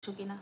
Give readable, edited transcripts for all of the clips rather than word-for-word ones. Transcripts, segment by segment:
কিনা।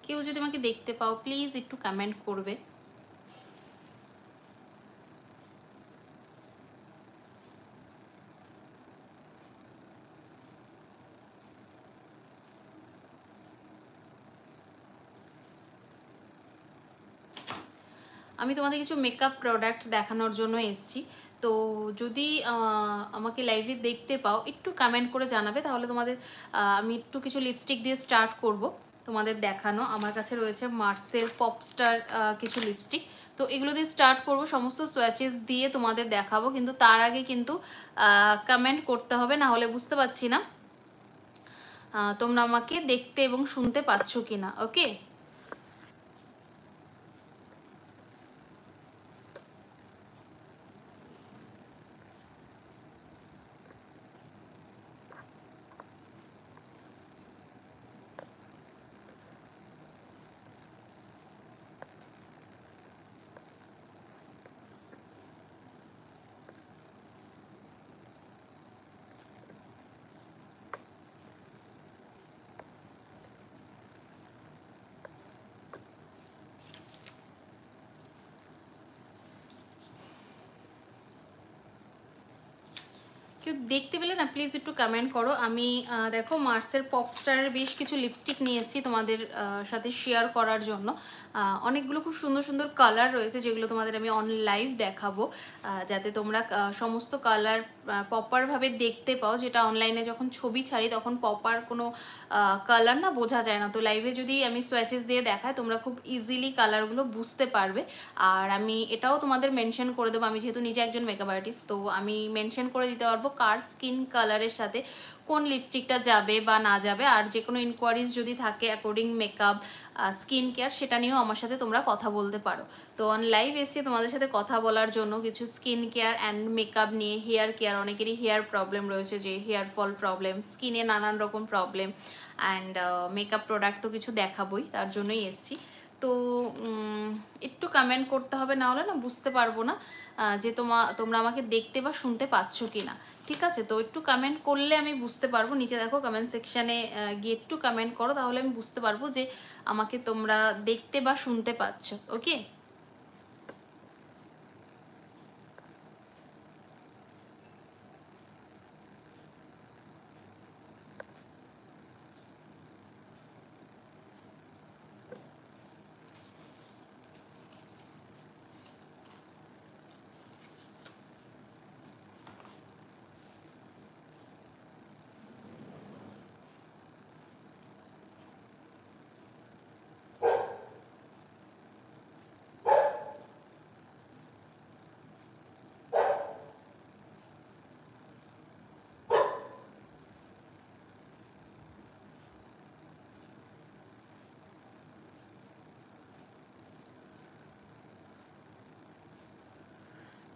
কেউ যদি আমাকে দেখতে পাও প্লিজ একটু কমেন্ট করবে। আমি তোমাদের কিছু মেকআপ প্রোডাক্ট দেখানোর জন্য এসেছি। তো যদি আমাকে লাইভে দেখতে পাও একটু কমেন্ট করে জানাবে, তাহলে তোমাদের আমি একটু কিছু লিপস্টিক দিয়ে স্টার্ট করব তোমাদের দেখানো। আমার কাছে রয়েছে মার্সের পপস্টার কিছু লিপস্টিক, তো এগুলো দিয়ে স্টার্ট করব, সমস্ত সোয়াচেস দিয়ে তোমাদের দেখাবো। কিন্তু তার আগে কিন্তু কমেন্ট করতে হবে, না হলে বুঝতে পারছি না তোমরা আমাকে দেখতে এবং শুনতে পাচ্ছ কিনা। ওকে, কেউ দেখতে পেলে না প্লিজ একটু কমেন্ট করো। আমি দেখো মার্সের পপস্টারের বেশ কিছু লিপস্টিক নিয়ে এসেছি তোমাদের সাথে শেয়ার করার জন্য। অনেকগুলো খুব সুন্দর সুন্দর কালার রয়েছে, যেগুলো তোমাদের আমি অন লাইভ দেখাবো, যাতে তোমরা সমস্ত কালার প্রপারভাবে দেখতে পাও। যেটা অনলাইনে যখন ছবি ছাড়ি তখন প্রপার কোনো কালার না বোঝা যায় না, তো লাইভে যদি আমি সোয়াচেস দিয়ে দেখাই তোমরা খুব ইজিলি কালারগুলো বুঝতে পারবে। আর আমি এটাও তোমাদের মেনশন করে দেবো, আমি যেহেতু নিজে একজন মেকআপ আর্টিস্ট, তো আমি মেনশন করে দিতে পারবো কার স্কিন কালারের সাথে কোন লিপস্টিকটা যাবে বা না যাবে। আর যে কোনো ইনকোয়ারিজ যদি থাকে অ্যাকর্ডিং মেকআপ স্কিন কেয়ার, সেটা নিয়েও আমার সাথে তোমরা কথা বলতে পারো। তো অন লাইভ এসে তোমাদের সাথে কথা বলার জন্য কিছু স্কিন কেয়ার অ্যান্ড মেকআপ নিয়ে, হেয়ার কেয়ার, অনেকেরই হেয়ার প্রবলেম রয়েছে, যে হেয়ার ফল প্রবলেম, স্কিনে নানান রকম প্রবলেম, অ্যান্ড মেকআপ প্রোডাক্ট তো কিছু দেখাবোই, তার জন্যই এসছি। তো একটু কমেন্ট করতে হবে, না হলে না বুঝতে পারবো না যে তোমরা আমাকে দেখতে বা শুনতে পাচ্ছ কি না। ঠিক আছে, তো একটু কমেন্ট করলে আমি বুঝতে পারবো। নিচে দেখো কমেন্ট সেকশানে গিয়ে একটু কমেন্ট করো, তাহলে আমি বুঝতে পারবো যে আমাকে তোমরা দেখতে বা শুনতে পাচ্ছ। ওকে,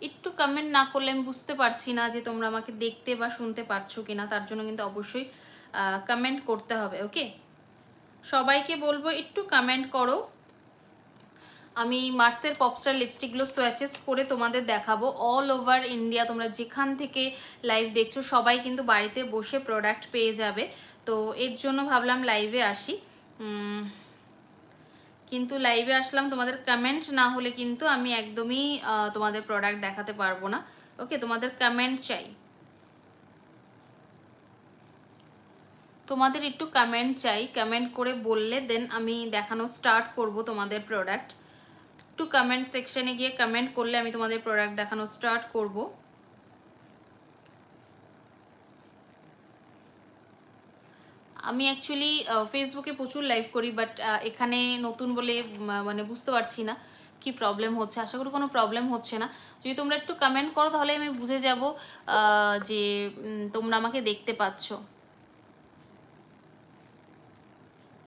একটু কমেন্ট না করলে আমি বুঝতে পারছি না যে তোমরা আমাকে দেখতে বা শুনতে পারছো কিনা। তার জন্য কিন্তু অবশ্যই কমেন্ট করতে হবে। ওকে, সবাইকে বলবো একটু কমেন্ট করো। আমি মার্সের পপস্টার লিপস্টিকগুলো সোয়াচেস করে তোমাদের দেখাবো। অল ওভার ইন্ডিয়া তোমরা যেখান থেকে লাইভ দেখছো সবাই কিন্তু বাড়িতে বসে প্রোডাক্ট পেয়ে যাবে। তো এর জন্য ভাবলাম লাইভে আসি, কিন্তু লাইভে আসলাম, তোমাদের কমেন্ট না হলে কিন্তু আমি একদমই তোমাদের প্রোডাক্ট দেখাতে পারবো না। ওকে, তোমাদের কমেন্ট চাই, তোমাদের একটু কমেন্ট চাই। কমেন্ট করে বললে দেন আমি দেখানো স্টার্ট করব তোমাদের প্রোডাক্ট। একটু কমেন্ট সেকশনে গিয়ে কমেন্ট করলে আমি তোমাদের প্রোডাক্ট দেখানো স্টার্ট করব। আমি অ্যাকচুয়ালি ফেসবুকে প্রচুর লাইভ করি, বাট এখানে নতুন বলে মানে বুঝতে পারছি না কি প্রবলেম হচ্ছে। আশা করি কোনো প্রবলেম হচ্ছে না। যদি তোমরা একটু কমেন্ট করো তাহলে আমি বুঝে যাব যে তোমরা আমাকে দেখতে পাচ্ছ।